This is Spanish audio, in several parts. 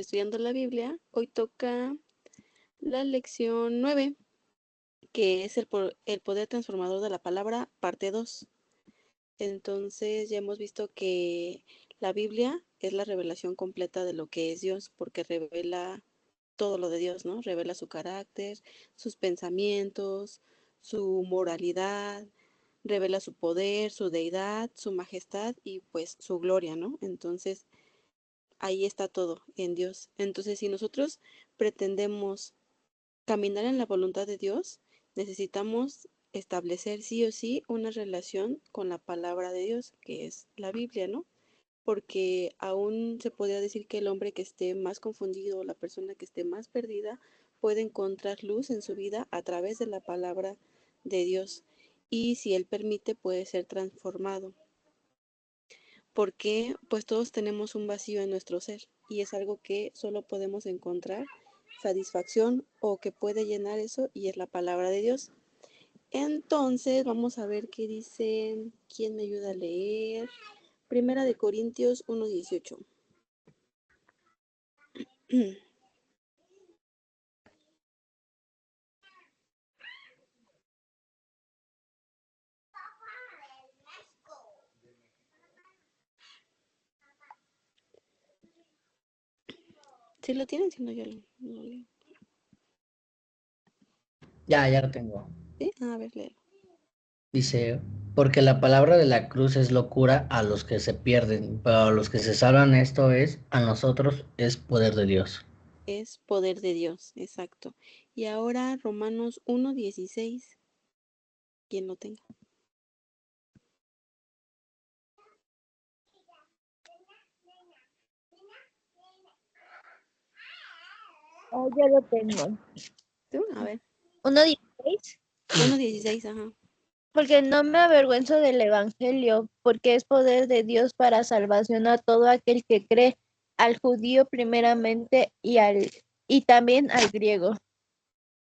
estudiando la Biblia. Hoy toca la lección 9, que es el poder transformador de la palabra, parte 2. Entonces ya hemos visto que la Biblia es la revelación completa de lo que es Dios, porque revela todo lo de Dios, ¿no? Revela su carácter, sus pensamientos, su moralidad, revela su poder, su deidad, su majestad y pues su gloria, ¿no? Entonces ahí está todo en Dios. Entonces si nosotros pretendemos caminar en la voluntad de Dios, necesitamos establecer sí o sí una relación con la palabra de Dios, que es la Biblia, ¿no? Porque aún se podría decir que el hombre que esté más confundido, la persona que esté más perdida, puede encontrar luz en su vida a través de la palabra de Dios. Y si Él permite, puede ser transformado. Porque pues todos tenemos un vacío en nuestro ser y es algo que solo podemos encontrar satisfacción o que puede llenar eso y es la palabra de Dios. Entonces vamos a ver qué dice, ¿quién me ayuda a leer? Primera de Corintios 1:18. Si lo tienen, si no, yo lo leo. Ya lo tengo. ¿Sí? A ver, léelo. Dice, porque la palabra de la cruz es locura a los que se pierden, pero a los que se salvan esto es, a nosotros es poder de Dios. Es poder de Dios, exacto. Y ahora Romanos 1:16. Quien lo tenga. Oh, ya lo tengo. ¿Tú? A ver. 1:16. 1:16, ajá. Porque no me avergüenzo del Evangelio, porque es poder de Dios para salvación a todo aquel que cree, al judío primeramente y también al griego.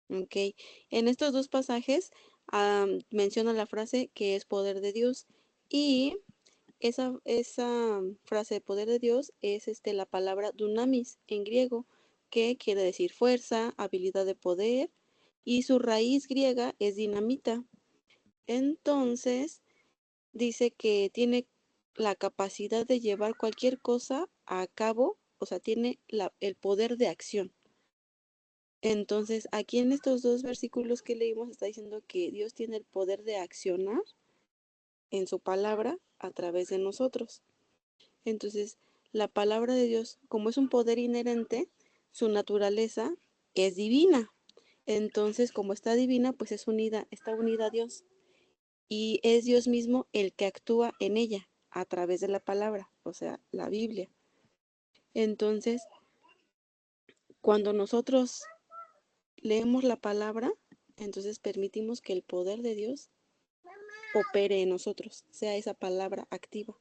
Ok. En estos dos pasajes menciona la frase que es poder de Dios y esa frase de poder de Dios es la palabra dunamis en griego, que quiere decir fuerza, habilidad de poder, y su raíz griega es dinamita. Entonces, dice que tiene la capacidad de llevar cualquier cosa a cabo, o sea, tiene el poder de acción. Entonces, aquí en estos dos versículos que leímos está diciendo que Dios tiene el poder de accionar en su palabra a través de nosotros. Entonces, la palabra de Dios, como es un poder inherente, su naturaleza es divina. Entonces, como está divina, pues está unida a Dios. Y es Dios mismo el que actúa en ella a través de la palabra, o sea, la Biblia. Entonces, cuando nosotros leemos la palabra, entonces permitimos que el poder de Dios opere en nosotros, sea esa palabra activa.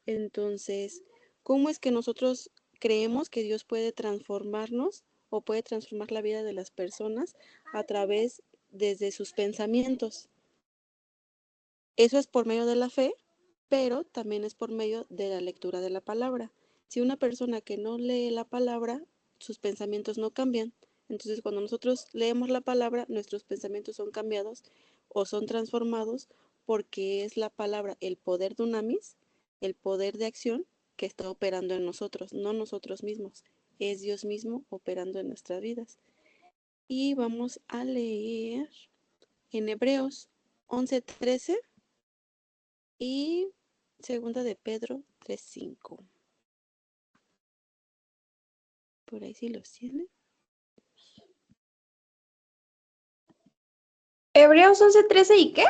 Entonces, ¿cómo es que nosotros creemos que Dios puede transformarnos o puede transformar la vida de las personas a través desde sus pensamientos? Eso es por medio de la fe, pero también es por medio de la lectura de la palabra. Si una persona que no lee la palabra, sus pensamientos no cambian. Entonces, cuando nosotros leemos la palabra, nuestros pensamientos son cambiados o son transformados porque es la palabra, el poder dunamis, el poder de acción que está operando en nosotros, no nosotros mismos. Es Dios mismo operando en nuestras vidas. Y vamos a leer en Hebreos 11:13 y segunda de Pedro 3:5. Por ahí sí los tiene. Hebreos 11:13 ¿y qué?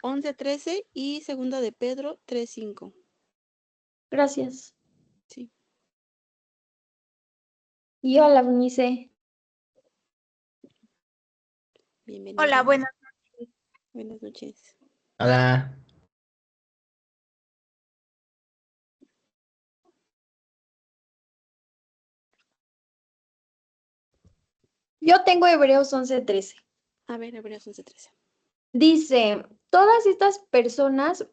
11:13 y segunda de Pedro 3:5. Gracias. Sí. Y hola, Benice. Bienvenida. Hola, buenas noches. Buenas noches. Hola. Yo tengo Hebreos 11:13. A ver, Hebreos 11:13. Dice, todas estas personas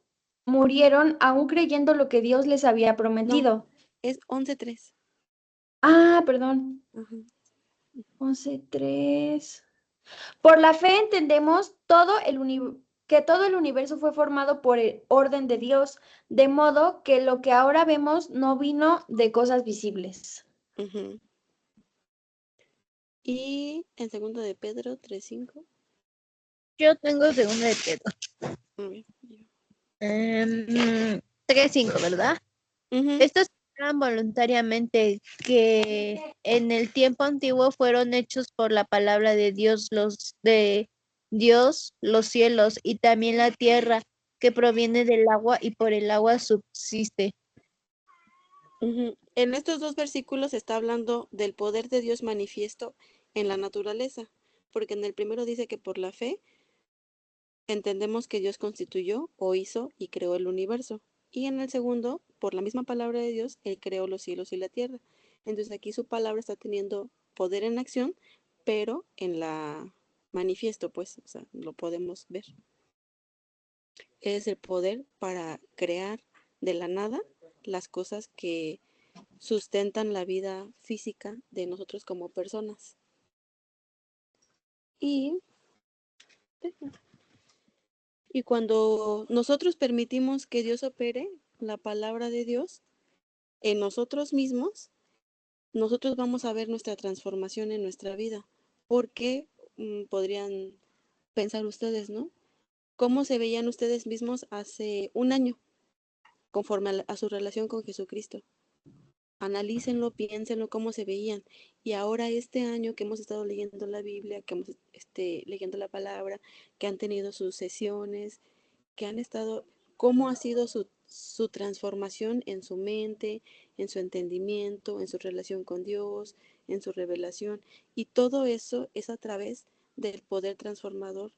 murieron aún creyendo lo que Dios les había prometido. Es 11:3. Ah, perdón. Ajá. 11:3. Por la fe entendemos que todo el universo fue formado por el orden de Dios, de modo que lo que ahora vemos no vino de cosas visibles. Ujú. Y en segundo de Pedro 3:5. Yo tengo segunda de Pedro. A ver. 3:5, ¿verdad? Ujú, Estos eran voluntariamente que en el tiempo antiguo fueron hechos por la palabra de Dios, los cielos y también la tierra, que proviene del agua y por el agua subsiste. ujú. En estos dos versículos está hablando del poder de Dios manifiesto en la naturaleza, porque en el primero dice que por la fe entendemos que Dios constituyó o hizo y creó el universo. Y en el segundo, por la misma palabra de Dios, Él creó los cielos y la tierra. Entonces aquí su palabra está teniendo poder en acción, pero en la manifiesto, pues, o sea, lo podemos ver. Es el poder para crear de la nada las cosas que sustentan la vida física de nosotros como personas. Y, y cuando nosotros permitimos que Dios opere la palabra de Dios en nosotros mismos, nosotros vamos a ver nuestra transformación en nuestra vida. Porque podrían pensar ustedes, ¿no? ¿Cómo se veían ustedes mismos hace un año conforme a su relación con Jesucristo? Analícenlo, piénsenlo, cómo se veían. Y ahora este año que hemos estado leyendo la Biblia, que hemos leyendo la palabra, que han tenido sus sesiones, que han estado, cómo ha sido su transformación en su mente, en su entendimiento, en su relación con Dios, en su revelación. Y todo eso es a través del poder transformador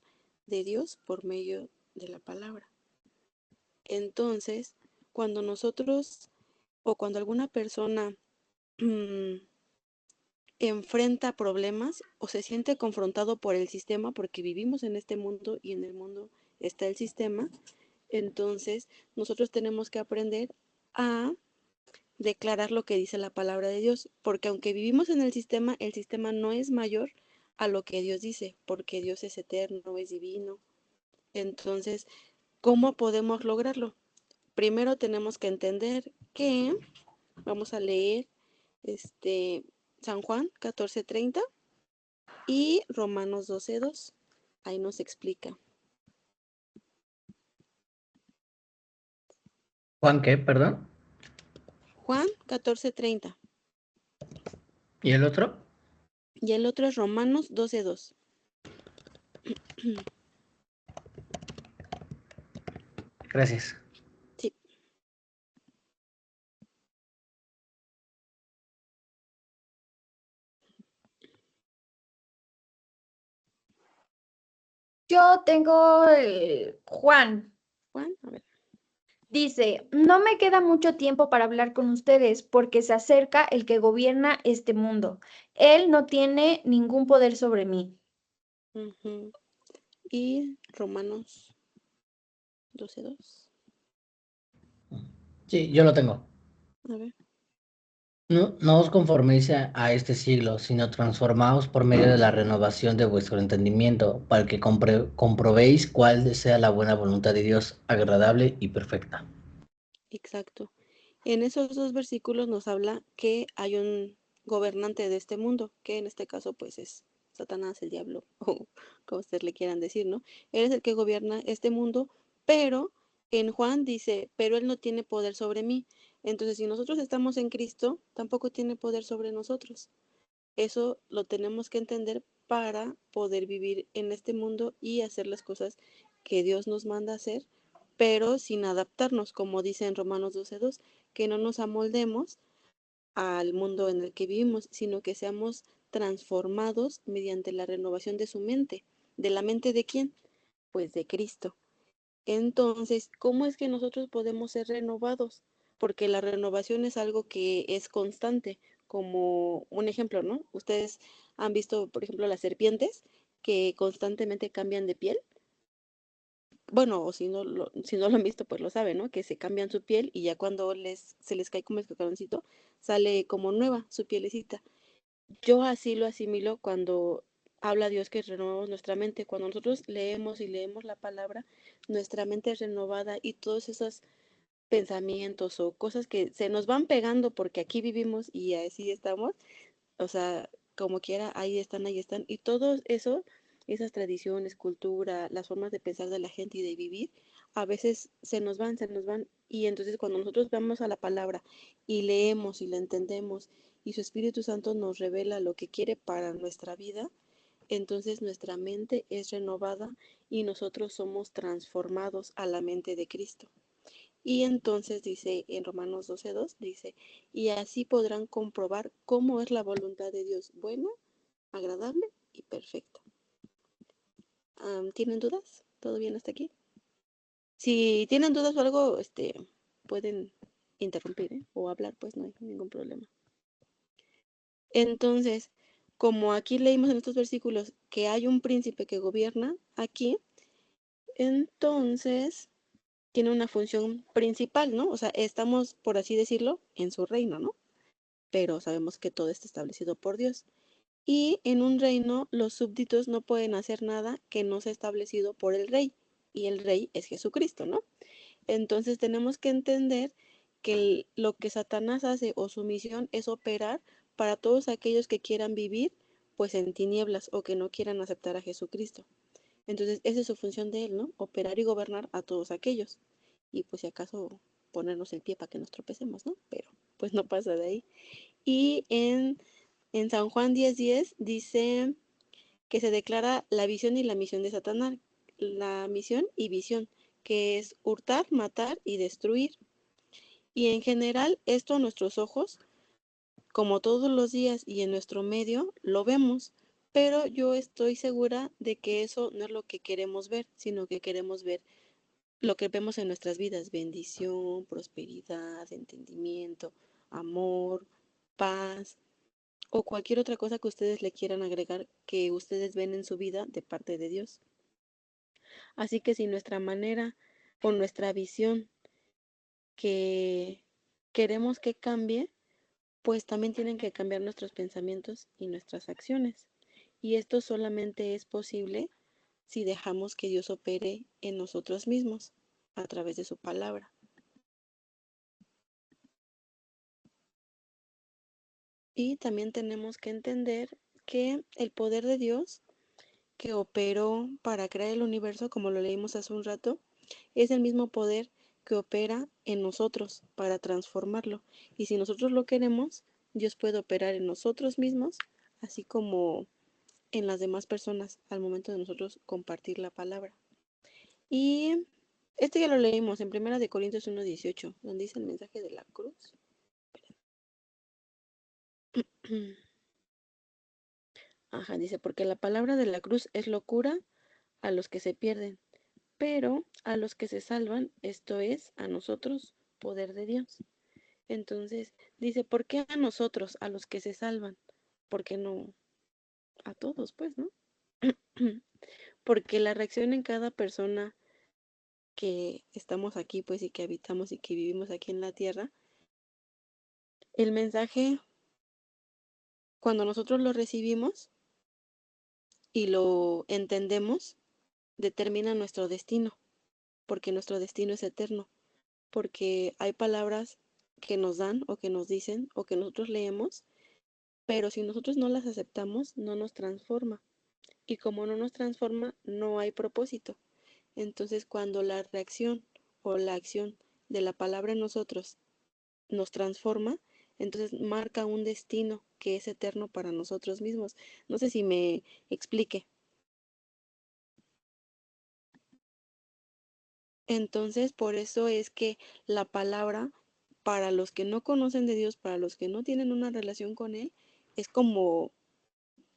de Dios por medio de la palabra. Entonces, cuando nosotros o cuando alguna persona enfrenta problemas o se siente confrontado por el sistema, porque vivimos en este mundo y en el mundo está el sistema, entonces nosotros tenemos que aprender a declarar lo que dice la palabra de Dios, porque aunque vivimos en el sistema no es mayor a lo que Dios dice, porque Dios es eterno, es divino. Entonces, ¿cómo podemos lograrlo? Primero tenemos que entender que, vamos a leer San Juan 14:30 y Romanos 12:2. Ahí nos explica. ¿Juan qué, perdón? Juan 14:30. ¿Y el otro? Y el otro es Romanos 12:2. Gracias. Sí. Yo tengo Juan. Juan, a ver. Dice, no me queda mucho tiempo para hablar con ustedes porque se acerca el que gobierna este mundo. Él no tiene ningún poder sobre mí. Ujú. Y Romanos 12:2. Sí, yo lo tengo. A ver. No os conforméis a este siglo, sino transformaos por medio de la renovación de vuestro entendimiento, para que comprobéis cuál sea la buena voluntad de Dios, agradable y perfecta. Exacto. En esos dos versículos nos habla que hay un gobernante de este mundo, que en este caso pues es Satanás, el diablo, o como ustedes le quieran decir, ¿no? Él es el que gobierna este mundo, pero en Juan dice, pero él no tiene poder sobre mí. Entonces, si nosotros estamos en Cristo, tampoco tiene poder sobre nosotros. Eso lo tenemos que entender para poder vivir en este mundo y hacer las cosas que Dios nos manda hacer, pero sin adaptarnos, como dice en Romanos 12:2, que no nos amoldemos al mundo en el que vivimos, sino que seamos transformados mediante la renovación de su mente. ¿De la mente de quién? Pues de Cristo. Entonces, ¿cómo es que nosotros podemos ser renovados? Porque la renovación es algo que es constante, como un ejemplo, ¿no? Ustedes han visto, por ejemplo, las serpientes que constantemente cambian de piel. bueno, o si no lo han visto, pues lo saben, ¿no? Que se cambian su piel y ya cuando se les cae como el cascaroncito, sale como nueva su pielecita. Yo así lo asimilo cuando habla Dios que renovamos nuestra mente. Cuando nosotros leemos y leemos la palabra, nuestra mente es renovada y todos esos pensamientos o cosas que se nos van pegando porque aquí vivimos y así estamos, o sea, como quiera, ahí están, ahí están. Y todo eso, esas tradiciones, cultura, las formas de pensar de la gente y de vivir, a veces se nos van. Y entonces cuando nosotros vamos a la palabra y leemos y la entendemos y su Espíritu Santo nos revela lo que quiere para nuestra vida, entonces nuestra mente es renovada y nosotros somos transformados a la mente de Cristo. Y entonces dice en Romanos 12:2, dice, y así podrán comprobar cómo es la voluntad de Dios, buena, agradable y perfecta. ¿Tienen dudas? ¿Todo bien hasta aquí? Si tienen dudas o algo, pueden interrumpir, ¿eh? O hablar, pues no hay ningún problema. Entonces, como aquí leímos en estos versículos que hay un príncipe que gobierna aquí, entonces tiene una función principal, ¿no? O sea, estamos, por así decirlo, en su reino, ¿no? Pero sabemos que todo está establecido por Dios. Y en un reino los súbditos no pueden hacer nada que no sea establecido por el rey. Y el rey es Jesucristo, ¿no? Entonces tenemos que entender que lo que Satanás hace o su misión es operar para todos aquellos que quieran vivir pues en tinieblas o que no quieran aceptar a Jesucristo. Entonces esa es su función de él, ¿no? Operar y gobernar a todos aquellos. Y pues si acaso ponernos el pie para que nos tropecemos, ¿no? Pero pues no pasa de ahí. Y en San Juan 10:10 dice que se declara la visión y la misión de Satanás, la misión y visión, que es hurtar, matar y destruir. Y en general esto a nuestros ojos, como todos los días y en nuestro medio, lo vemos, pero yo estoy segura de que eso no es lo que queremos ver, sino que queremos ver lo que vemos en nuestras vidas, bendición, prosperidad, entendimiento, amor, paz, o cualquier otra cosa que ustedes le quieran agregar que ustedes ven en su vida de parte de Dios. Así que si nuestra manera o nuestra visión que queremos que cambie, pues también tienen que cambiar nuestros pensamientos y nuestras acciones. Y esto solamente es posible si dejamos que Dios opere en nosotros mismos a través de su palabra. Y también tenemos que entender que el poder de Dios que operó para crear el universo, como lo leímos hace un rato, es el mismo poder que opera en nosotros para transformarlo. Y si nosotros lo queremos, Dios puede operar en nosotros mismos, así como en las demás personas al momento de nosotros compartir la palabra. Y este ya lo leímos en 1 Corintios 1:18, donde dice el mensaje de la cruz. Ajá, dice, porque la palabra de la cruz es locura a los que se pierden, pero a los que se salvan, esto es, a nosotros, poder de Dios. Entonces, dice, ¿por qué a nosotros, a los que se salvan? ¿Por qué no a todos, pues, no? Porque la reacción en cada persona que estamos aquí, pues, y que habitamos y que vivimos aquí en la tierra, el mensaje, cuando nosotros lo recibimos y lo entendemos, determina nuestro destino, porque nuestro destino es eterno. Porque hay palabras que nos dan o que nos dicen o que nosotros leemos, pero si nosotros no las aceptamos, no nos transforma. Y como no nos transforma, no hay propósito. Entonces, cuando la reacción o la acción de la palabra en nosotros nos transforma, entonces marca un destino que es eterno para nosotros mismos. No sé si me explique. Entonces, por eso es que la palabra, para los que no conocen de Dios, para los que no tienen una relación con Él, es como,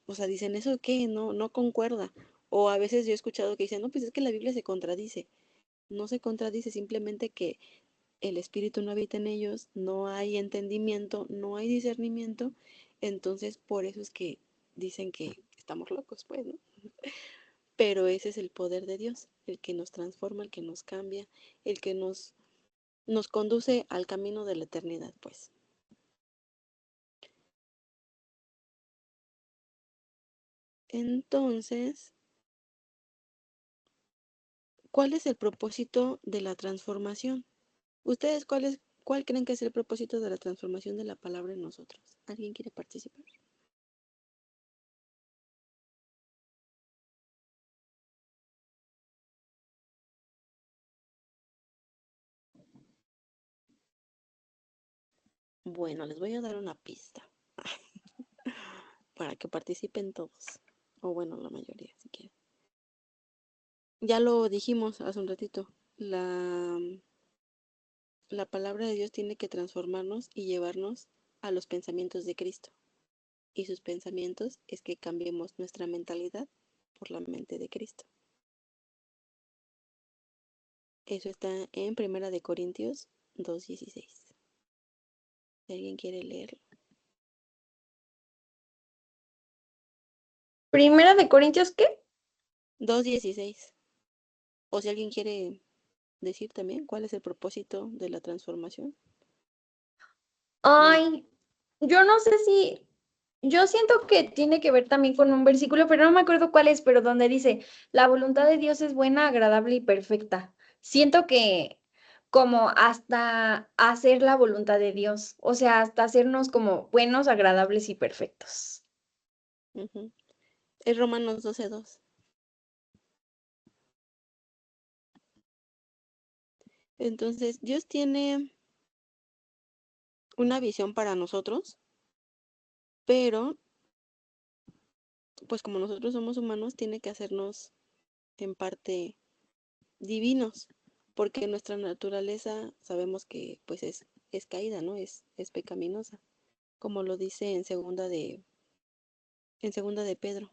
o sea, dicen, ¿eso qué? No, no concuerda. O a veces yo he escuchado que dicen, no, pues es que la Biblia se contradice. No se contradice, simplemente que el Espíritu no habita en ellos, no hay entendimiento, no hay discernimiento. Entonces, por eso es que dicen que estamos locos, pues, ¿no? Pero ese es el poder de Dios. el que nos transforma, el que nos cambia, el que nos conduce al camino de la eternidad, pues. Entonces, ¿cuál es el propósito de la transformación? ¿Ustedes cuál creen que es el propósito de la transformación de la palabra en nosotros? ¿Alguien quiere participar? Bueno, les voy a dar una pista para que participen todos, o bueno, la mayoría, si quieren. Ya lo dijimos hace un ratito, la palabra de Dios tiene que transformarnos y llevarnos a los pensamientos de Cristo. Y sus pensamientos es que cambiemos nuestra mentalidad por la mente de Cristo. Eso está en 1 Corintios 2:16. Si alguien quiere leerlo. Primera de Corintios, ¿qué? 2:16. O si alguien quiere decir también cuál es el propósito de la transformación. Ay, yo no sé si, yo siento que tiene que ver también con un versículo, pero no me acuerdo cuál es, pero donde dice, la voluntad de Dios es buena, agradable y perfecta. Siento que como hasta hacer la voluntad de Dios, o sea, hasta hacernos como buenos, agradables y perfectos. Ujú. Es Romanos 12:2. Entonces, Dios tiene una visión para nosotros, pero pues como nosotros somos humanos, tiene que hacernos en parte divinos, porque nuestra naturaleza sabemos que pues es caída, ¿no? Es pecaminosa, como lo dice en segunda de Pedro.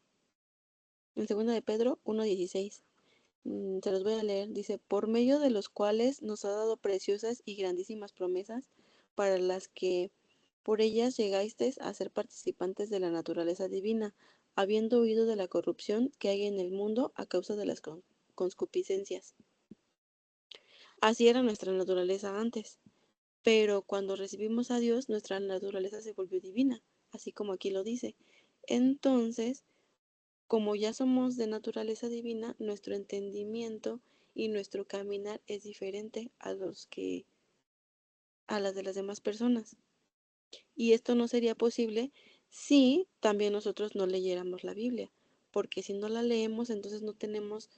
En segunda de Pedro 1:16. Se los voy a leer. Dice, por medio de los cuales nos ha dado preciosas y grandísimas promesas, para las que por ellas llegasteis a ser participantes de la naturaleza divina, habiendo huido de la corrupción que hay en el mundo a causa de las concupiscencias. Así era nuestra naturaleza antes, pero cuando recibimos a Dios, nuestra naturaleza se volvió divina, así como aquí lo dice. Entonces, como ya somos de naturaleza divina, nuestro entendimiento y nuestro caminar es diferente a las de las demás personas. Y esto no sería posible si también nosotros no leyéramos la Biblia, porque si no la leemos, entonces no tenemos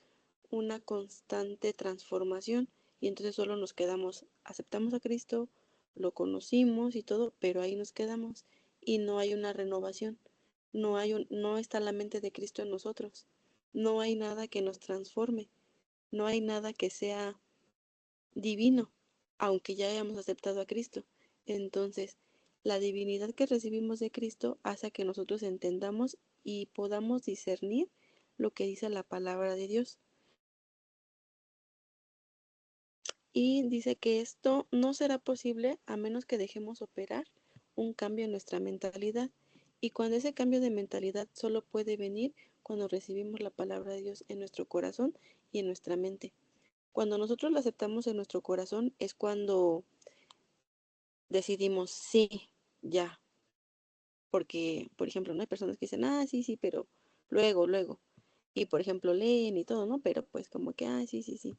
una constante transformación y entonces solo nos quedamos, aceptamos a Cristo, lo conocimos y todo, pero ahí nos quedamos y no hay una renovación, no está la mente de Cristo en nosotros, no hay nada que nos transforme, no hay nada que sea divino, aunque ya hayamos aceptado a Cristo. Entonces, la divinidad que recibimos de Cristo hace que nosotros entendamos y podamos discernir lo que dice la palabra de Dios. Y dice que esto no será posible a menos que dejemos operar un cambio en nuestra mentalidad. Y cuando ese cambio de mentalidad solo puede venir cuando recibimos la palabra de Dios en nuestro corazón y en nuestra mente. Cuando nosotros la aceptamos en nuestro corazón es cuando decidimos sí, ya. Porque, por ejemplo, no hay personas que dicen, sí, sí, pero luego. Y, por ejemplo, leen y todo, ¿no? Pero pues como que, sí, sí, sí.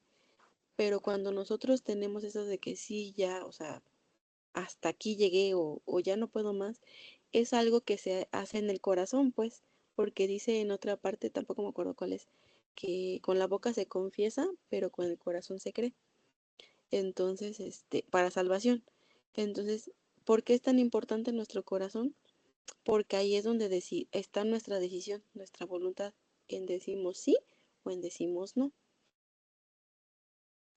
Pero cuando nosotros tenemos eso de que sí, ya, o sea, hasta aquí llegué o ya no puedo más, es algo que se hace en el corazón, pues, porque dice en otra parte, tampoco me acuerdo cuál es, que con la boca se confiesa, pero con el corazón se cree. Entonces, para salvación. Entonces, ¿por qué es tan importante nuestro corazón? Porque ahí es donde está nuestra decisión, nuestra voluntad, en decimos sí o en decimos no.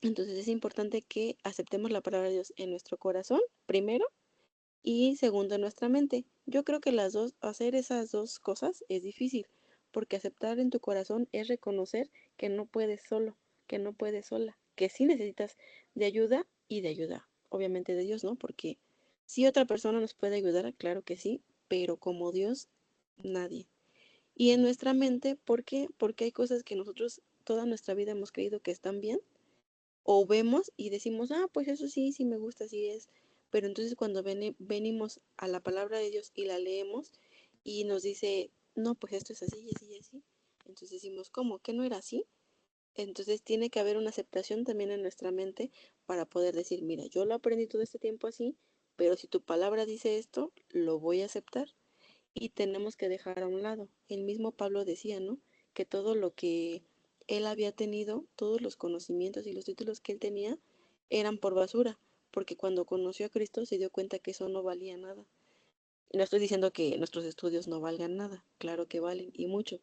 Entonces es importante que aceptemos la palabra de Dios en nuestro corazón, primero, y segundo, en nuestra mente. Yo creo que hacer esas dos cosas es difícil, porque aceptar en tu corazón es reconocer que no puedes solo, que no puedes sola, que sí necesitas de ayuda y de ayuda, obviamente de Dios, ¿no? Porque si otra persona nos puede ayudar, claro que sí, pero como Dios, nadie. Y en nuestra mente, ¿por qué? Porque hay cosas que nosotros toda nuestra vida hemos creído que están bien, o vemos y decimos, pues eso sí, sí me gusta, así es. Pero entonces cuando venimos a la palabra de Dios y la leemos y nos dice, no, pues esto es así y así y así, entonces decimos, ¿cómo? ¿Que no era así? Entonces tiene que haber una aceptación también en nuestra mente para poder decir, mira, yo lo aprendí todo este tiempo así, pero si tu palabra dice esto, lo voy a aceptar. Y tenemos que dejar a un lado. El mismo Pablo decía, ¿no? Que todo lo que él había tenido, todos los conocimientos y los títulos que él tenía, eran por basura, porque cuando conoció a Cristo se dio cuenta que eso no valía nada. No estoy diciendo que nuestros estudios no valgan nada, claro que valen y mucho,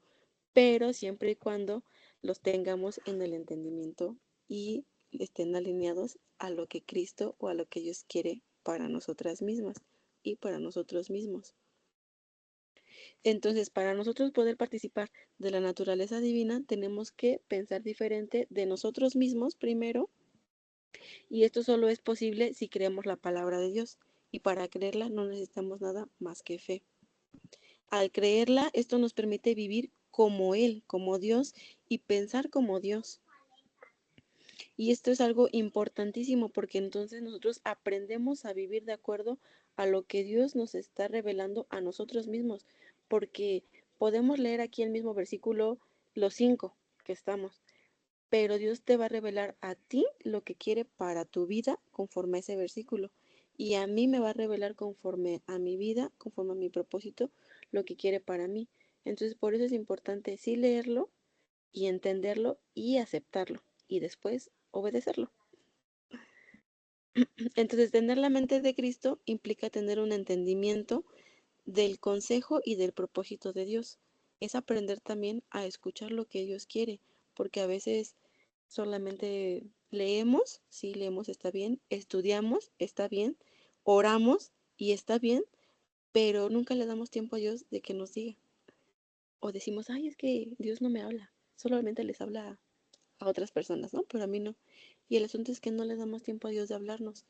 pero siempre y cuando los tengamos en el entendimiento y estén alineados a lo que Cristo o a lo que Dios quiere para nosotras mismas y para nosotros mismos. Entonces, para nosotros poder participar de la naturaleza divina, tenemos que pensar diferente de nosotros mismos primero, y esto solo es posible si creemos la palabra de Dios, y para creerla no necesitamos nada más que fe. Al creerla, esto nos permite vivir como Él, como Dios, y pensar como Dios. Y esto es algo importantísimo porque entonces nosotros aprendemos a vivir de acuerdo a lo que Dios nos está revelando a nosotros mismos, porque podemos leer aquí el mismo versículo, los 5 que estamos, pero Dios te va a revelar a ti lo que quiere para tu vida conforme a ese versículo. Y a mí me va a revelar conforme a mi vida, conforme a mi propósito, lo que quiere para mí. Entonces, por eso es importante sí leerlo y entenderlo y aceptarlo y después obedecerlo. Entonces, tener la mente de Cristo implica tener un entendimiento del consejo y del propósito de Dios. Es aprender también a escuchar lo que Dios quiere, porque a veces solamente leemos, sí, leemos, está bien, estudiamos, está bien, oramos y está bien, pero nunca le damos tiempo a Dios de que nos diga. O decimos, es que Dios no me habla, solamente les habla a otras personas, ¿no? Pero a mí no. Y el asunto es que no le damos tiempo a Dios de hablarnos.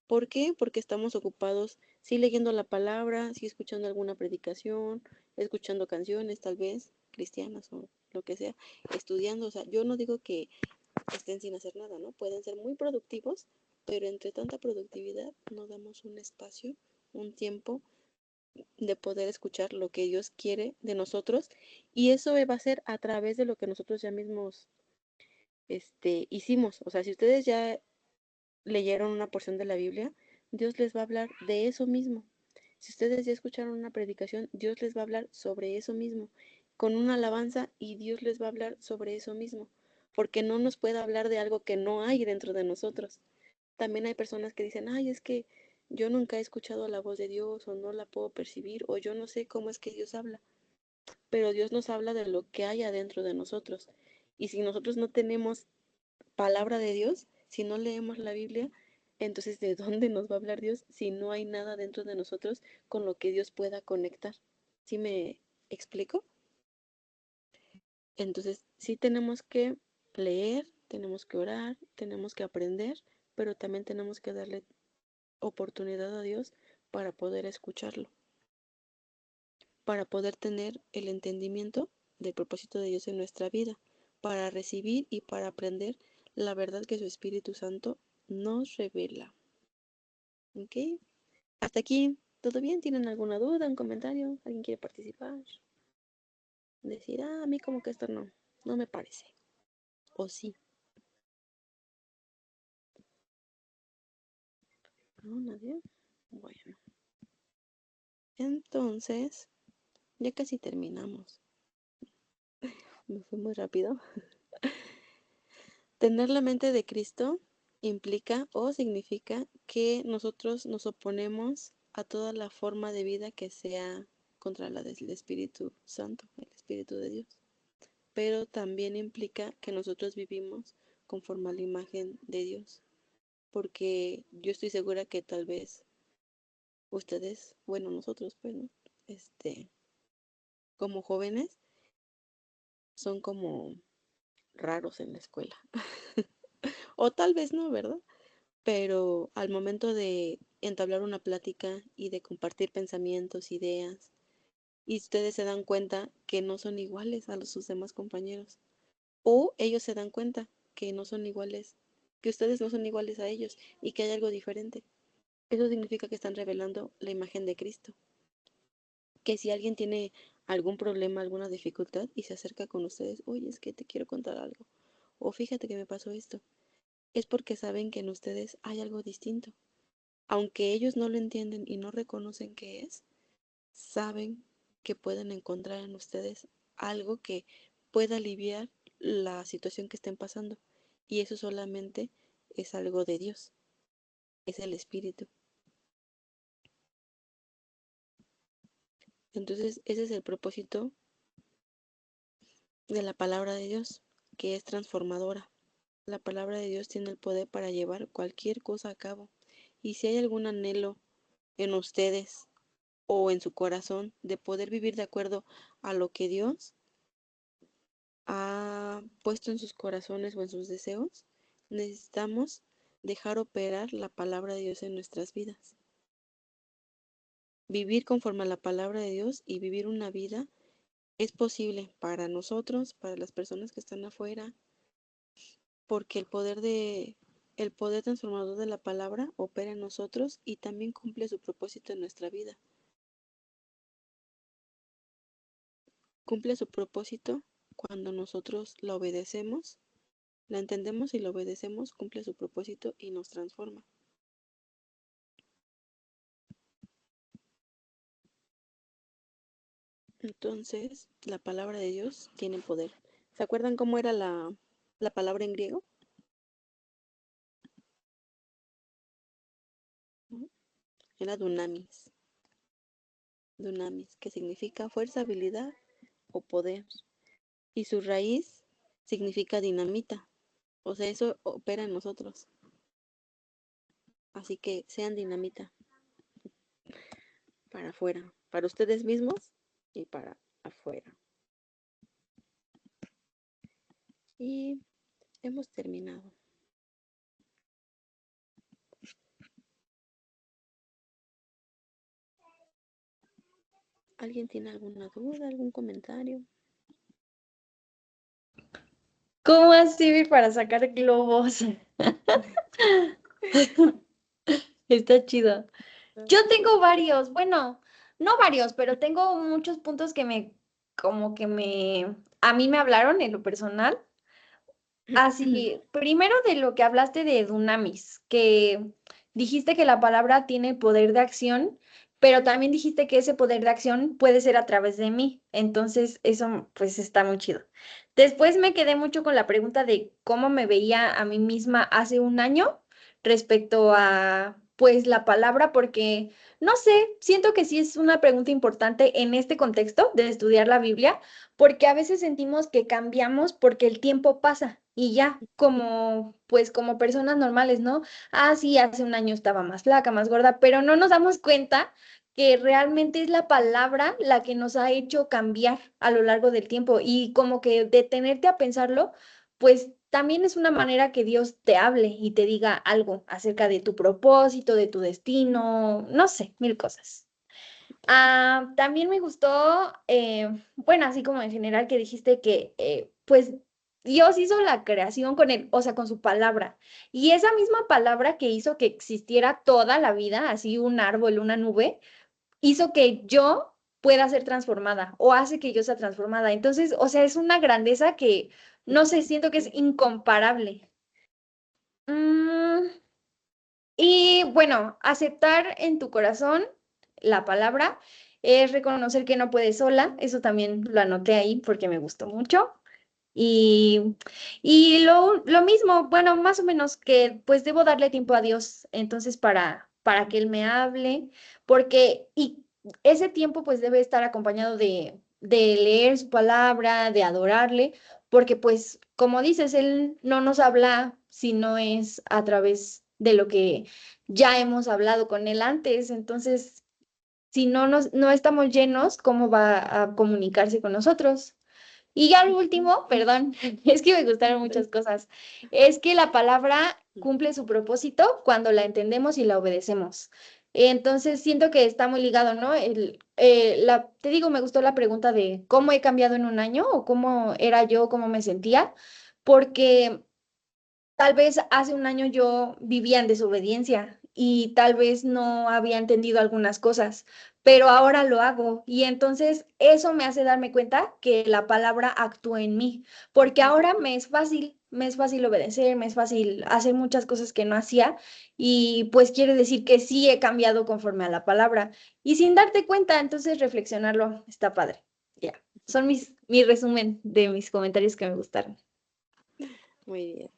¿Por qué? Porque estamos ocupados, sí leyendo la palabra, sí escuchando alguna predicación, escuchando canciones tal vez, cristianas o lo que sea, estudiando. O sea, yo no digo que estén sin hacer nada, ¿no? Pueden ser muy productivos, pero entre tanta productividad no damos un espacio, un tiempo de poder escuchar lo que Dios quiere de nosotros. Y eso va a ser a través de lo que nosotros ya mismos hicimos. O sea, si ustedes ya leyeron una porción de la Biblia, Dios les va a hablar de eso mismo. Si ustedes ya escucharon una predicación, Dios les va a hablar sobre eso mismo, con una alabanza y Dios les va a hablar sobre eso mismo, porque no nos puede hablar de algo que no hay dentro de nosotros. También hay personas que dicen, es que yo nunca he escuchado la voz de Dios o no la puedo percibir o yo no sé cómo es que Dios habla, pero Dios nos habla de lo que hay adentro de nosotros. Y si nosotros no tenemos palabra de Dios, si no leemos la Biblia, entonces ¿de dónde nos va a hablar Dios si no hay nada dentro de nosotros con lo que Dios pueda conectar? ¿Sí me explico? Entonces sí tenemos que leer, tenemos que orar, tenemos que aprender, pero también tenemos que darle oportunidad a Dios para poder escucharlo, para poder tener el entendimiento del propósito de Dios en nuestra vida, para recibir y para aprender la verdad que su Espíritu Santo nos revela. ¿Ok? Hasta aquí, ¿todo bien? ¿Tienen alguna duda, un comentario? ¿Alguien quiere participar? Decir, a mí como que esto no me parece. O sí. No, nadie. Bueno. Entonces, ya casi terminamos. Me fui muy rápido. Tener la mente de Cristo implica o significa que nosotros nos oponemos a toda la forma de vida que sea contra la del Espíritu Santo, el Espíritu de Dios. Pero también implica que nosotros vivimos conforme a la imagen de Dios, porque yo estoy segura que tal vez ustedes, bueno, nosotros, pues, ¿no? Como jóvenes, son como raros en la escuela, o tal vez no, ¿verdad? Pero al momento de entablar una plática y de compartir pensamientos, ideas, y ustedes se dan cuenta que no son iguales a sus demás compañeros, o ellos se dan cuenta que no son iguales, que ustedes no son iguales a ellos y que hay algo diferente. Eso significa que están revelando la imagen de Cristo. Que si alguien tiene algún problema, alguna dificultad y se acerca con ustedes, oye, es que te quiero contar algo, o fíjate que me pasó esto, es porque saben que en ustedes hay algo distinto. Aunque ellos no lo entienden y no reconocen qué es, saben que pueden encontrar en ustedes algo que pueda aliviar la situación que estén pasando. Y eso solamente es algo de Dios, es el Espíritu. Entonces, ese es el propósito de la palabra de Dios, que es transformadora. La palabra de Dios tiene el poder para llevar cualquier cosa a cabo. Y si hay algún anhelo en ustedes o en su corazón de poder vivir de acuerdo a lo que Dios ha puesto en sus corazones o en sus deseos, necesitamos dejar operar la palabra de Dios en nuestras vidas. Vivir conforme a la palabra de Dios y vivir una vida es posible para nosotros, para las personas que están afuera, porque el poder transformador de la palabra opera en nosotros y también cumple su propósito en nuestra vida. Cumple su propósito cuando nosotros la obedecemos, la entendemos y la obedecemos, cumple su propósito y nos transforma. Entonces, la palabra de Dios tiene poder. ¿Se acuerdan cómo era la palabra en griego? ¿No? Era dunamis. Dunamis, que significa fuerza, habilidad o poder. Y su raíz significa dinamita. O sea, eso opera en nosotros. Así que sean dinamita para afuera, para ustedes mismos y para afuera. Y hemos terminado. ¿Alguien tiene alguna duda, algún comentario? ¿Cómo así para sacar globos? Está chido. Yo tengo varios, bueno, no varios, pero tengo muchos puntos que a mí me hablaron en lo personal. Así, primero de lo que hablaste de Dunamis, que dijiste que la palabra tiene poder de acción, pero también dijiste que ese poder de acción puede ser a través de mí. Entonces, eso pues está muy chido. Después me quedé mucho con la pregunta de cómo me veía a mí misma hace un año respecto a pues la palabra, porque no sé, siento que sí es una pregunta importante en este contexto de estudiar la Biblia porque a veces sentimos que cambiamos porque el tiempo pasa y ya, como pues como personas normales, ¿no? Ah, sí, hace un año estaba más flaca, más gorda, pero no nos damos cuenta que realmente es la palabra la que nos ha hecho cambiar a lo largo del tiempo y como que detenerte a pensarlo, pues también es una manera que Dios te hable y te diga algo acerca de tu propósito, de tu destino, no sé, mil cosas. También me gustó, bueno, así como en general que dijiste que, pues, Dios hizo la creación con él, o sea, con su palabra. Y esa misma palabra que hizo que existiera toda la vida, así un árbol, una nube, hizo que yo pueda ser transformada o hace que yo sea transformada. Entonces, o sea, es una grandeza que, no sé, siento que es incomparable. Mm, y bueno, aceptar en tu corazón la palabra es reconocer que no puedes sola. Eso también lo anoté ahí porque me gustó mucho. Y, y lo mismo, bueno, más o menos que pues debo darle tiempo a Dios entonces para que Él me hable, porque y ese tiempo pues debe estar acompañado de leer su palabra, de adorarle, porque pues como dices, Él no nos habla si no es a través de lo que ya hemos hablado con Él antes, entonces si no estamos llenos, ¿cómo va a comunicarse con nosotros? Y ya lo último, perdón, es que me gustaron muchas cosas, es que la palabra cumple su propósito cuando la entendemos y la obedecemos. Entonces siento que está muy ligado, ¿no? Te digo, me gustó la pregunta de cómo he cambiado en un año o cómo era yo, cómo me sentía, porque tal vez hace un año yo vivía en desobediencia y tal vez no había entendido algunas cosas, pero ahora lo hago y entonces eso me hace darme cuenta que la palabra actúa en mí, porque ahora me es fácil obedecer, me es fácil hacer muchas cosas que no hacía y pues quiere decir que sí he cambiado conforme a la palabra y sin darte cuenta, entonces reflexionarlo está padre. Ya, son mi resumen de mis comentarios que me gustaron. Muy bien.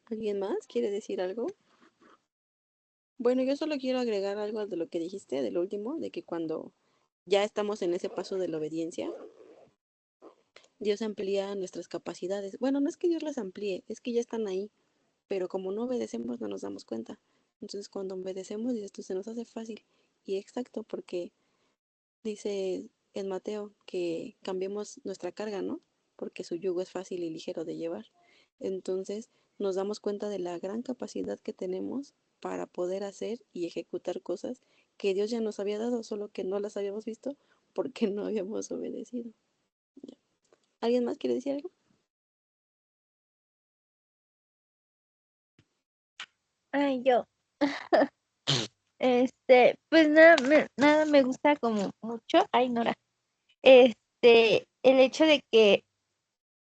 ¿Alguien más quiere decir algo? Bueno, yo solo quiero agregar algo de lo que dijiste, del último, de que cuando ya estamos en ese paso de la obediencia, Dios amplía nuestras capacidades. Bueno, no es que Dios las amplíe, es que ya están ahí, pero como no obedecemos no nos damos cuenta. Entonces cuando obedecemos, esto se nos hace fácil y exacto, porque dice en Mateo que cambiemos nuestra carga, ¿no? Porque su yugo es fácil y ligero de llevar. Entonces nos damos cuenta de la gran capacidad que tenemos para poder hacer y ejecutar cosas que Dios ya nos había dado, solo que no las habíamos visto porque no habíamos obedecido. ¿Alguien más quiere decir algo? Ay, yo. Pues nada me gusta como mucho. Ay, Nora. El hecho de que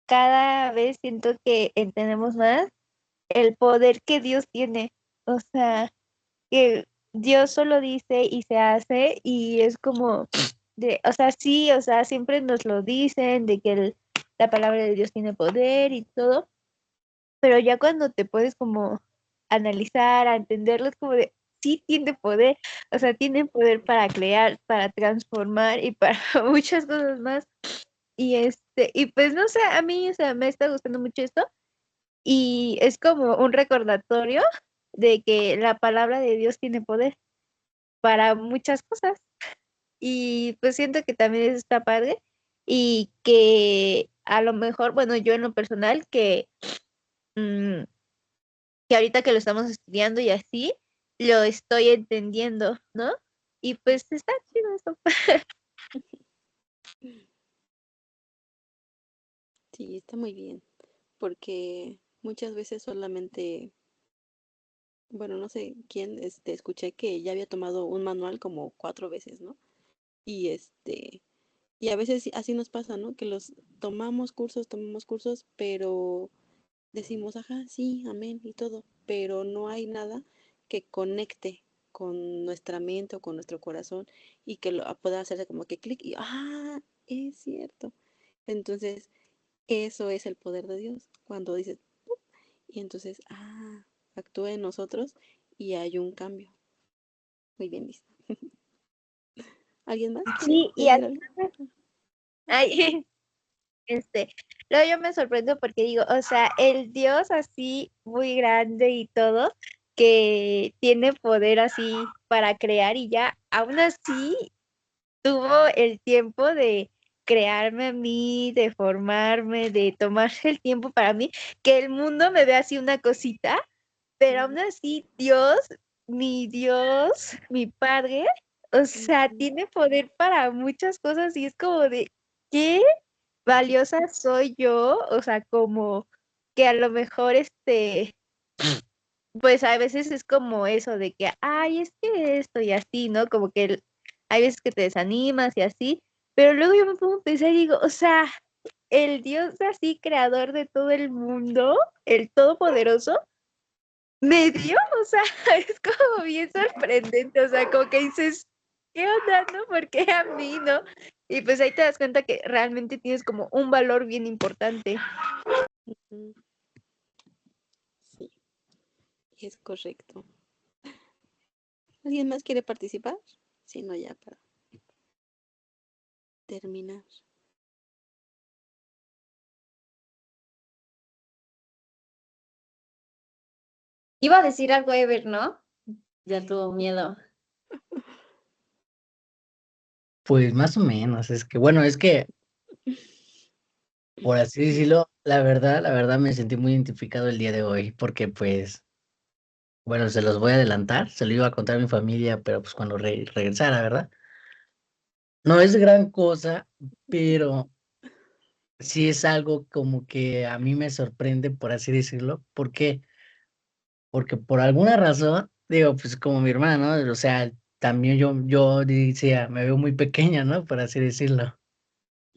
cada vez siento que entendemos más el poder que Dios tiene. O sea, que Dios solo dice y se hace y es como o sea, sí, o sea, siempre nos lo dicen de que la palabra de Dios tiene poder y todo, pero ya cuando te puedes como analizar, a entenderlo, es como de, sí tiene poder, o sea, tiene poder para crear, para transformar y para muchas cosas más. Y pues no sé, a mí, o sea, me está gustando mucho esto y es como un recordatorio de que la palabra de Dios tiene poder para muchas cosas. Y pues siento que también eso está padre y que a lo mejor, bueno, yo en lo personal, mm, que ahorita que lo estamos estudiando y así, lo estoy entendiendo, ¿no? Y pues está chido eso. Sí, está muy bien, porque muchas veces solamente, bueno, no sé quién, escuché que ya había tomado un manual como 4 veces, ¿no? Y y a veces así nos pasa, ¿no? Que los tomamos cursos, pero decimos, ajá, sí, amén y todo, pero no hay nada que conecte con nuestra mente o con nuestro corazón y que lo pueda hacerse como que clic y, es cierto. Entonces, eso es el poder de Dios, cuando dices, y entonces, actúa en nosotros y hay un cambio. Muy bien, Liz. ¿Alguien más quiere Sí, y decir algo? ay, este, luego yo me sorprendo porque digo, o sea, el Dios así muy grande y todo, que tiene poder así para crear y ya, aún así tuvo el tiempo de crearme a mí, de formarme, de tomarse el tiempo para mí, que el mundo me ve así una cosita, pero aún así Dios, mi Padre, o sea, Ujú, tiene poder para muchas cosas y es como de, ¿qué valiosa soy yo? O sea, como que a lo mejor pues a veces es como eso de que, ay, es que esto y así, ¿no? Como que hay veces que te desanimas y así, pero luego yo me pongo a pensar y digo, o sea, el Dios así, creador de todo el mundo, el Todopoderoso, me dio, o sea, es como bien sorprendente, o sea, como que dices, ¿qué onda, no? ¿Por qué a mí, no? Y pues ahí te das cuenta que realmente tienes como un valor bien importante. ujú. Sí, es correcto. ¿Alguien más quiere participar? Si no, ya para terminar. Iba a decir algo, Ever, ¿no? Ya tuvo miedo. Pues más o menos, es que bueno, es que por así decirlo, la verdad me sentí muy identificado el día de hoy, porque pues Bueno, se los voy a adelantar, se lo iba a contar a mi familia, pero pues cuando regresara, ¿verdad? No es gran cosa, pero sí es algo como que a mí me sorprende, por así decirlo. ¿Por qué? Porque por alguna razón, digo, pues como mi hermana, ¿no? O sea, también yo decía, me veo muy pequeña, ¿no? Por así decirlo.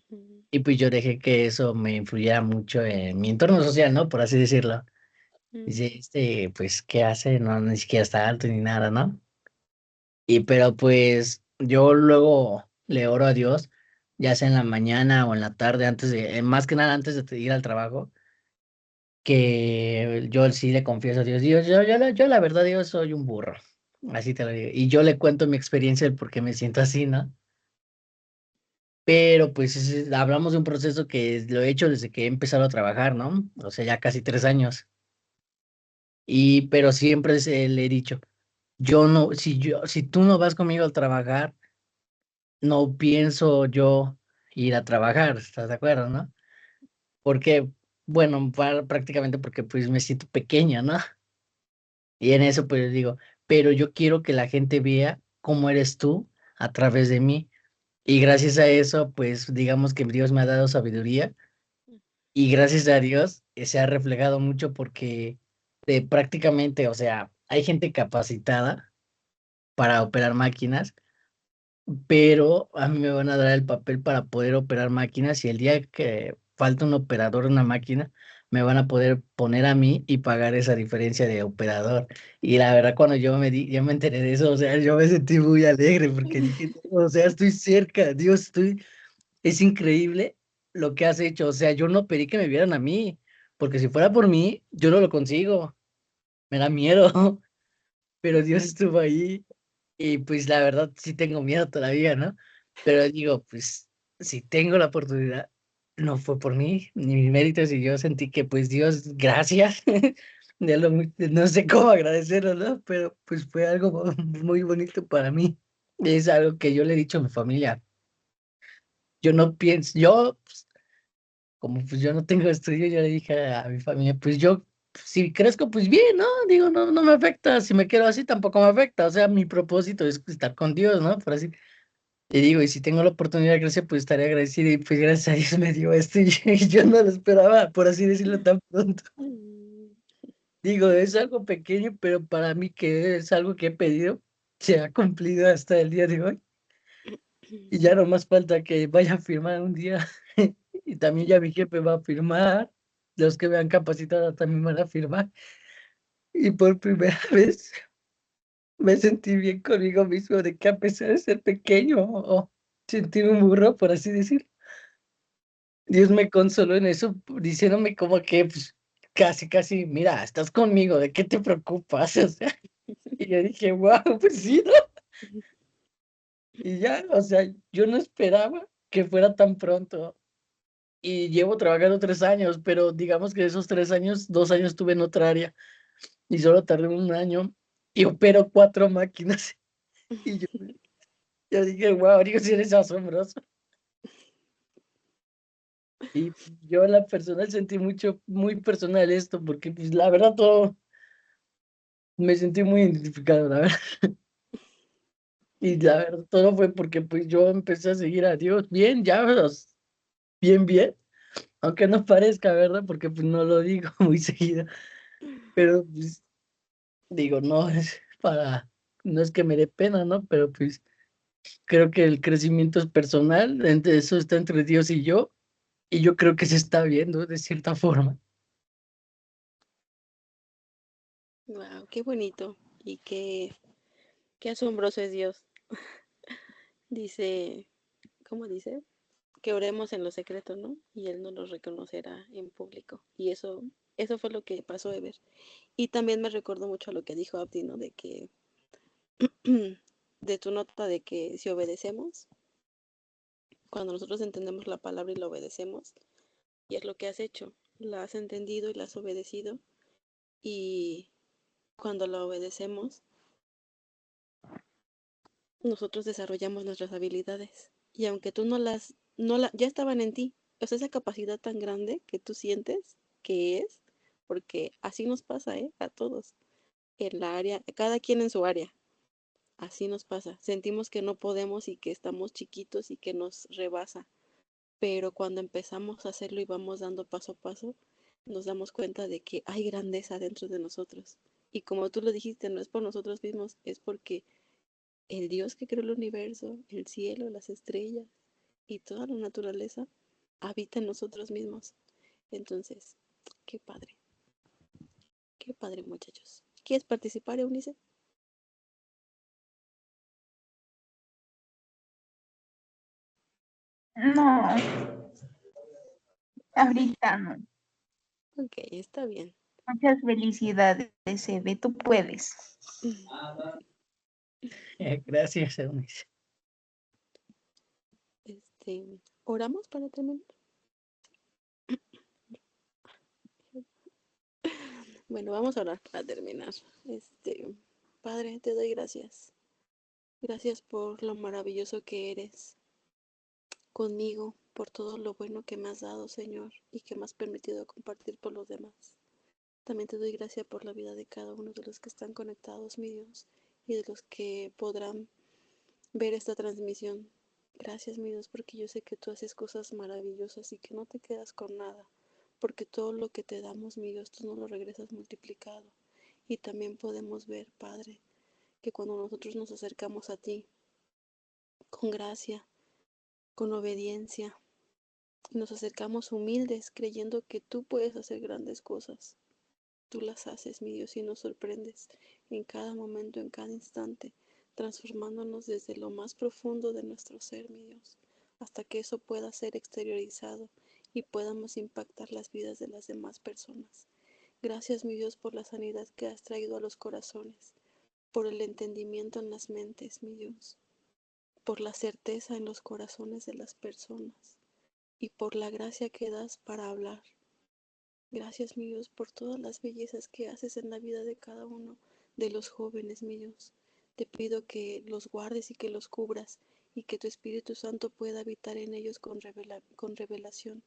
Ujú, Y pues yo dejé que eso me influyera mucho en mi entorno social, ¿no? Por así decirlo. ujú, Dice, pues, ¿qué hace? No, ni siquiera está alto ni nada, ¿no? Y pero pues yo luego le oro a Dios, ya sea en la mañana o en la tarde, más que nada antes de ir al trabajo, que yo sí le confieso a Dios, Dios, yo la verdad, yo soy un burro, así te lo digo. Y yo le cuento mi experiencia del por qué me siento así, ¿no? Pero pues hablamos de un proceso que lo he hecho desde que he empezado a trabajar, ¿no? O sea, ya casi 3 años. Pero siempre le he dicho, yo no, si tú no vas conmigo a trabajar, no pienso yo ir a trabajar, ¿estás de acuerdo, no? Porque, bueno, prácticamente porque pues me siento pequeña, ¿no? Y en eso pues digo, pero yo quiero que la gente vea cómo eres tú a través de mí. Y gracias a eso, pues digamos que Dios me ha dado sabiduría y gracias a Dios se ha reflejado mucho porque prácticamente, o sea, hay gente capacitada para operar máquinas, pero a mí me van a dar el papel para poder operar máquinas y el día que falta un operador en una máquina, me van a poder poner a mí y pagar esa diferencia de operador. Y la verdad, cuando yo me enteré de eso, o sea, yo me sentí muy alegre porque dije, "No, o sea, estoy cerca, Dios, es increíble lo que has hecho. O sea, yo no pedí que me vieran a mí, porque si fuera por mí, yo no lo consigo, me da miedo, pero Dios estuvo ahí y pues la verdad sí tengo miedo todavía, ¿no? Pero digo, pues si tengo la oportunidad, no fue por mí, ni mis méritos, y yo sentí que pues Dios, gracias. No sé cómo agradecerlo, ¿no? Pero pues fue algo muy bonito para mí. Es algo que yo le he dicho a mi familia. Yo no pienso, pues, como pues yo no tengo estudio, yo le dije a mi familia, pues yo, si crezco, pues bien, ¿no? Digo, no me afecta, si me quedo así tampoco me afecta, o sea, mi propósito es estar con Dios, ¿no? Por así. Y digo, y si tengo la oportunidad de crecer, pues estaré agradecido y pues gracias a Dios me dio esto y yo no lo esperaba, por así decirlo, tan pronto. ujú. Digo, es algo pequeño, pero para mí que es algo que he pedido, se ha cumplido hasta el día de hoy. Y ya no más falta que vaya a firmar un día. Y también ya mi jefe va a firmar. Los que me han capacitado también van a firmar. Y por primera vez me sentí bien conmigo mismo de que a pesar de ser pequeño o sentir un burro, por así decir, Dios me consoló en eso, diciéndome como que pues, casi, mira, estás conmigo, ¿de qué te preocupas? O sea, y yo dije, wow, pues sí, ¿no? Y ya, o sea, yo no esperaba que fuera tan pronto. Y llevo trabajando 3 años, pero digamos que de esos 3 años, 2 años estuve en otra área y solo tardé un año y opero 4 máquinas. Y yo dije, wow, Dios, eres asombroso. Y yo en la personal sentí mucho, muy personal esto, porque pues la verdad todo, me sentí muy identificado, la verdad. Y la verdad todo fue porque pues yo empecé a seguir a Dios bien, ya, bien, aunque no parezca, ¿verdad? Porque pues no lo digo muy seguido, pero pues digo, no es que me dé pena, ¿no? Pero pues creo que el crecimiento es personal, entre eso está entre Dios y yo creo que se está viendo de cierta forma. Wow, qué bonito y qué asombroso es Dios. Dice, ¿cómo dice? Que oremos en lo secreto, ¿no? Y Él nos lo reconocerá en público. Y eso fue lo que pasó, Ever. Y también me recordó mucho a lo que dijo Abdi, ¿no? De que, de tu nota de que si obedecemos, cuando nosotros entendemos la palabra y la obedecemos, y es lo que has hecho, la has entendido y la has obedecido, y cuando la obedecemos, nosotros desarrollamos nuestras habilidades. Y aunque tú ya estaban en ti, o sea, esa capacidad tan grande que tú sientes que es, porque así nos pasa, ¿eh? A todos. en la área, cada quien en su área. Así nos pasa. Sentimos que no podemos y que estamos chiquitos y que nos rebasa. Pero cuando empezamos a hacerlo y vamos dando paso a paso, nos damos cuenta de que hay grandeza dentro de nosotros. Y como tú lo dijiste, no es por nosotros mismos, es porque el Dios que creó el universo, el cielo, las estrellas y toda la naturaleza habita en nosotros mismos. Entonces, qué padre muchachos. ¿Quieres participar, Eunice? No, ahorita no. Ok, está bien. Muchas felicidades, Eve, tú puedes. Gracias, Eunice. ¿Oramos para terminar? Bueno, vamos a orar para terminar. Padre, te doy gracias. Gracias por lo maravilloso que eres conmigo, por todo lo bueno que me has dado, Señor, y que me has permitido compartir por los demás. También te doy gracias por la vida de cada uno de los que están conectados, mi Dios, y de los que podrán ver esta transmisión. Gracias, mi Dios, porque yo sé que tú haces cosas maravillosas y que no te quedas con nada, porque todo lo que te damos, mi Dios, tú nos lo regresas multiplicado. Y también podemos ver, Padre, que cuando nosotros nos acercamos a ti con gracia, con obediencia, y nos acercamos humildes, creyendo que tú puedes hacer grandes cosas, tú las haces, mi Dios, y nos sorprendes en cada momento, en cada instante, transformándonos desde lo más profundo de nuestro ser, mi Dios, hasta que eso pueda ser exteriorizado y podamos impactar las vidas de las demás personas. Gracias, mi Dios, por la sanidad que has traído a los corazones, por el entendimiento en las mentes, mi Dios, por la certeza en los corazones de las personas y por la gracia que das para hablar. Gracias, mi Dios, por todas las bellezas que haces en la vida de cada uno de los jóvenes, mi Dios. Te pido que los guardes y que los cubras y que tu Espíritu Santo pueda habitar en ellos con revelación.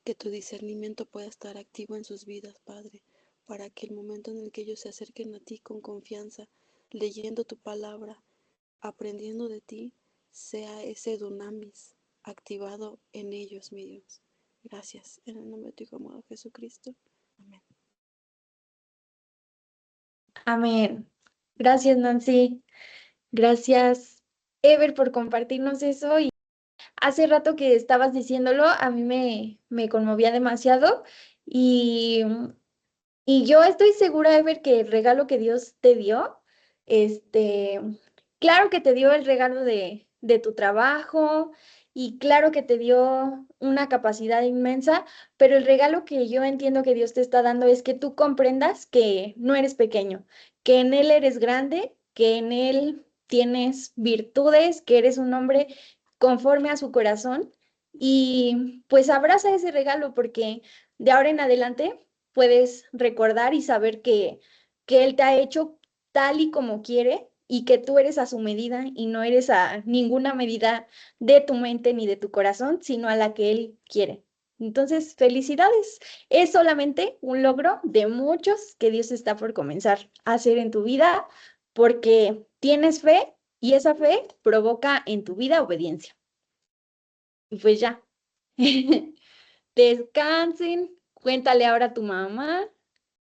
Que tu discernimiento pueda estar activo en sus vidas, Padre, para que el momento en el que ellos se acerquen a ti con confianza, leyendo tu palabra, aprendiendo de ti, sea ese dunamis activado en ellos, mi Dios. Gracias. En el nombre de tu Hijo amado Jesucristo. Amén. Amén. Gracias, Nancy. Gracias, Ever, por compartirnos eso. Y hace rato que estabas diciéndolo, a mí me conmovía demasiado. Y Y yo estoy segura, Ever, que el regalo que Dios te dio, este, claro que te dio el regalo de tu trabajo y claro que te dio una capacidad inmensa, pero el regalo que yo entiendo que Dios te está dando es que tú comprendas que no eres pequeño, que en Él eres grande, que en Él tienes virtudes, que eres un hombre conforme a su corazón y pues abraza ese regalo porque de ahora en adelante puedes recordar y saber que Él te ha hecho tal y como quiere y que tú eres a su medida y no eres a ninguna medida de tu mente ni de tu corazón, sino a la que Él quiere. Entonces, felicidades. Es solamente un logro de muchos que Dios está por comenzar a hacer en tu vida porque tienes fe y esa fe provoca en tu vida obediencia. Y pues ya. Descansen, cuéntale ahora a tu mamá